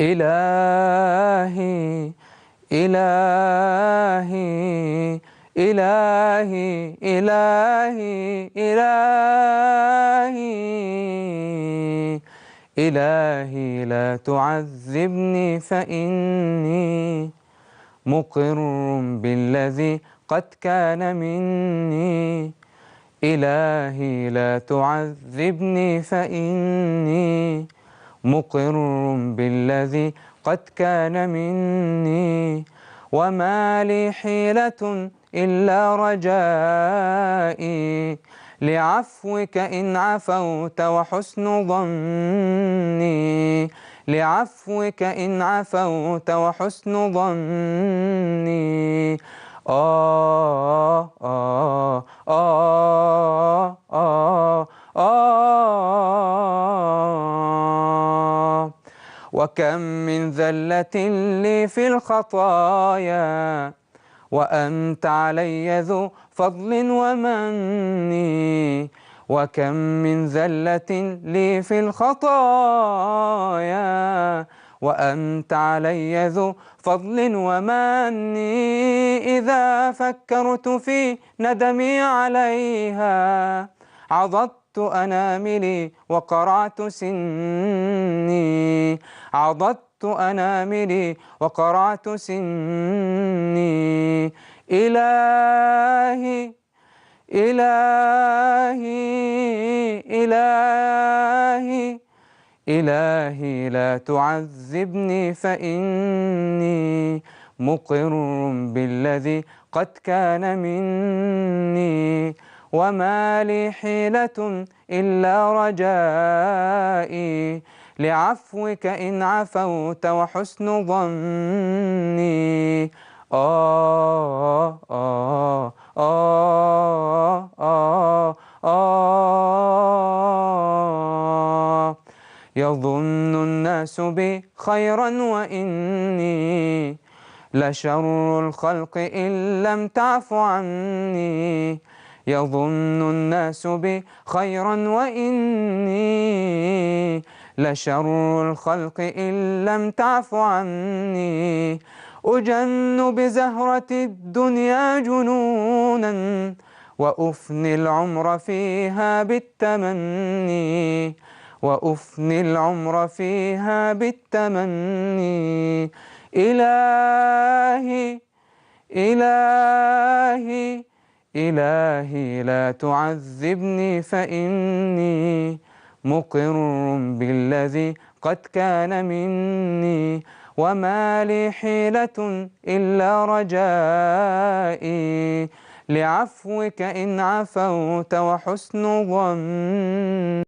إلهي إلهي إلهي إلهي إلهي إلهي لا تعذبني فإني مقر بالذي قد كان مني. إلهي لا تعذبني فإني مقر بالذي قد كان مني. وما لي حيلة إلا رجائي لعفوك إن عفوت وحسن ظني. لعفوك إن عفوت وحسن ظني. آه آه آه آه آه. وكم من ذلة لي في الخطايا وأنت علي ذو فضل ومن. وكم من ذلة لي في الخطايا وأنت علي ذو فضل ومن. إذا فكرت في ندمي عليها عضدت أناملي وقرعت سني. عضدت أناملي وقرعت سني. إلهي إلهي إلهي إلهي لا تعذبني فإني مقر بالذي قد كان مني. وما لي حيلة إلا رجائي لعفوك إن عفوت وحسن ظني. آه آه آه آه آه. يظن الناس بي خيرا وإني لشر الخلق إن لم تعف عني. يظن الناس بي خيرا وإني لشر الخلق إن لم تعف عني. أجن بزهرة الدنيا جنونا وأفني العمر فيها بالتمني. وأفني العمر فيها بالتمني. إلهي إلهي إلهي لا تعذبني فإني مقر بالذي قد كان مني. وما لي حيلة إلا رجائي لعفوك إن عفوت وحسن ظن.